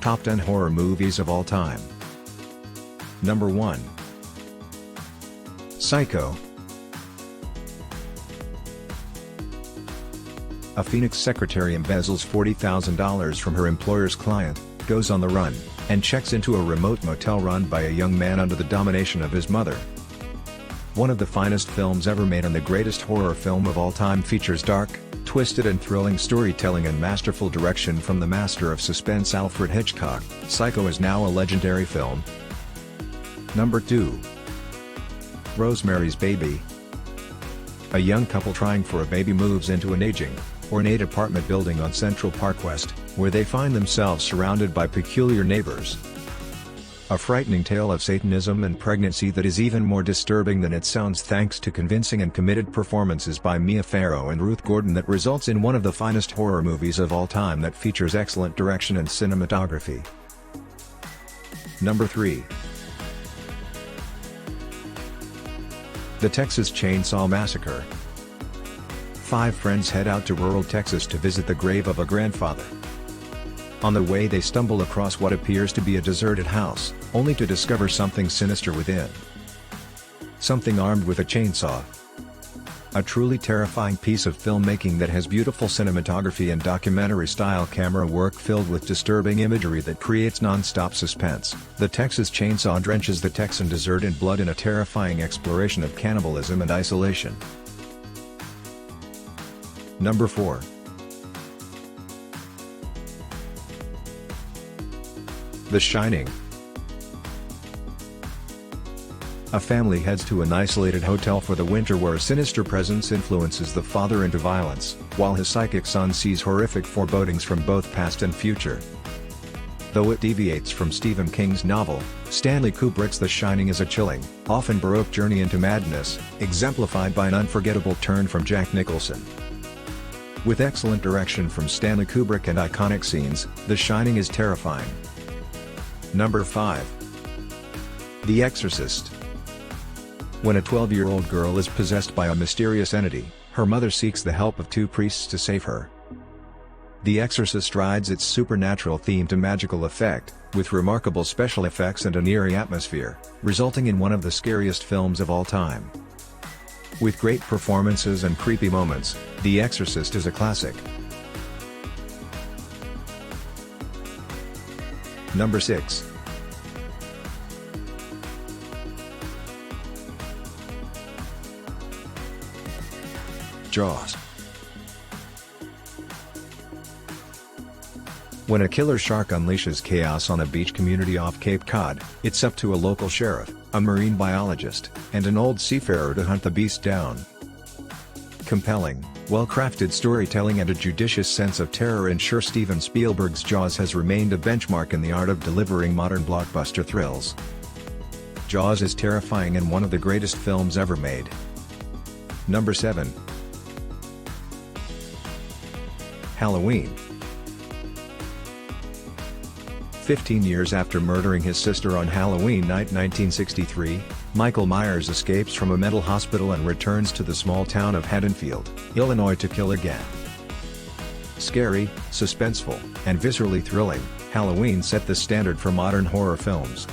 Top 10 horror movies of all time. Number 1. Psycho. A Phoenix secretary embezzles $40,000 from her employer's client, goes on the run, and checks into a remote motel run by a young man under the domination of his mother. One of the finest films ever made and the greatest horror film of all time, features dark, twisted and thrilling storytelling and masterful direction from the master of suspense Alfred Hitchcock. Psycho is now a legendary film. Number 2. Rosemary's Baby. A young couple trying for a baby moves into an aging, ornate apartment building on Central Park West, where they find themselves surrounded by peculiar neighbors. A frightening tale of Satanism and pregnancy that is even more disturbing than it sounds, thanks to convincing and committed performances by Mia Farrow and Ruth Gordon, that results in one of the finest horror movies of all time that features excellent direction and cinematography. Number 3. The Texas Chainsaw Massacre. 5 friends head out to rural Texas to visit the grave of a grandfather. On the way they stumble across what appears to be a deserted house, only to discover something sinister within. Something armed with a chainsaw. A truly terrifying piece of filmmaking that has beautiful cinematography and documentary-style camera work filled with disturbing imagery that creates non-stop suspense. The Texas Chainsaw drenches the Texan desert in blood in a terrifying exploration of cannibalism and isolation. Number 4. The Shining. A family heads to an isolated hotel for the winter where a sinister presence influences the father into violence, while his psychic son sees horrific forebodings from both past and future. Though it deviates from Stephen King's novel, Stanley Kubrick's The Shining is a chilling, often baroque journey into madness, exemplified by an unforgettable turn from Jack Nicholson. With excellent direction from Stanley Kubrick and iconic scenes, The Shining is terrifying. Number 5. The Exorcist. When a 12-year-old girl is possessed by a mysterious entity, her mother seeks the help of 2 priests to save her. The Exorcist rides its supernatural theme to magical effect, with remarkable special effects and an eerie atmosphere, resulting in one of the scariest films of all time. With great performances and creepy moments, The Exorcist is a classic. Number 6. Jaws. When a killer shark unleashes chaos on a beach community off Cape Cod, it's up to a local sheriff, a marine biologist, and an old seafarer to hunt the beast down. Compelling, well-crafted storytelling and a judicious sense of terror ensure Steven Spielberg's Jaws has remained a benchmark in the art of delivering modern blockbuster thrills. Jaws is terrifying and one of the greatest films ever made. Number 7. Halloween. 15 years after murdering his sister on Halloween night 1963, Michael Myers escapes from a mental hospital and returns to the small town of Haddonfield, Illinois to kill again. Scary, suspenseful, and viscerally thrilling, Halloween set the standard for modern horror films.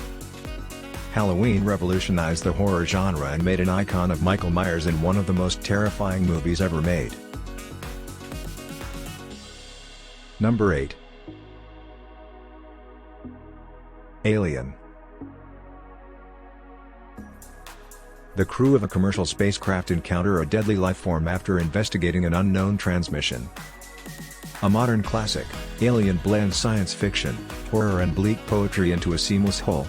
Halloween revolutionized the horror genre and made an icon of Michael Myers in one of the most terrifying movies ever made. Number 8. Alien. The crew of a commercial spacecraft encounter a deadly lifeform after investigating an unknown transmission. A modern classic, Alien blends science fiction, horror and bleak poetry into a seamless whole.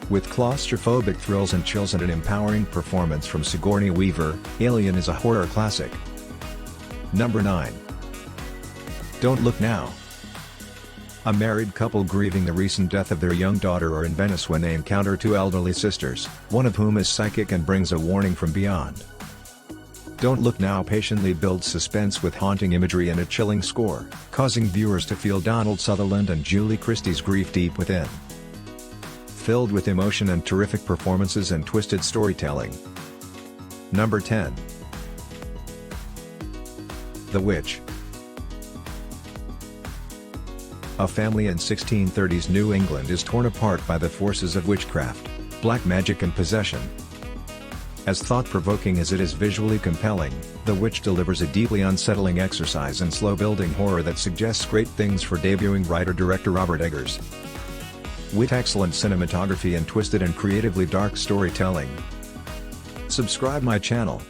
With claustrophobic thrills and chills and an empowering performance from Sigourney Weaver, Alien is a horror classic. Number 9. Don't Look Now. A married couple grieving the recent death of their young daughter are in Venice when they encounter 2 elderly sisters, one of whom is psychic and brings a warning from beyond. Don't Look Now patiently builds suspense with haunting imagery and a chilling score, causing viewers to feel Donald Sutherland and Julie Christie's grief deep within. Filled with emotion and terrific performances and twisted storytelling. Number 10. The Witch. A family in 1630s New England is torn apart by the forces of witchcraft, black magic and possession. As thought-provoking as it is visually compelling, The Witch delivers a deeply unsettling exercise in slow-building horror that suggests great things for debuting writer-director Robert Eggers. With excellent cinematography and twisted and creatively dark storytelling. Subscribe my channel.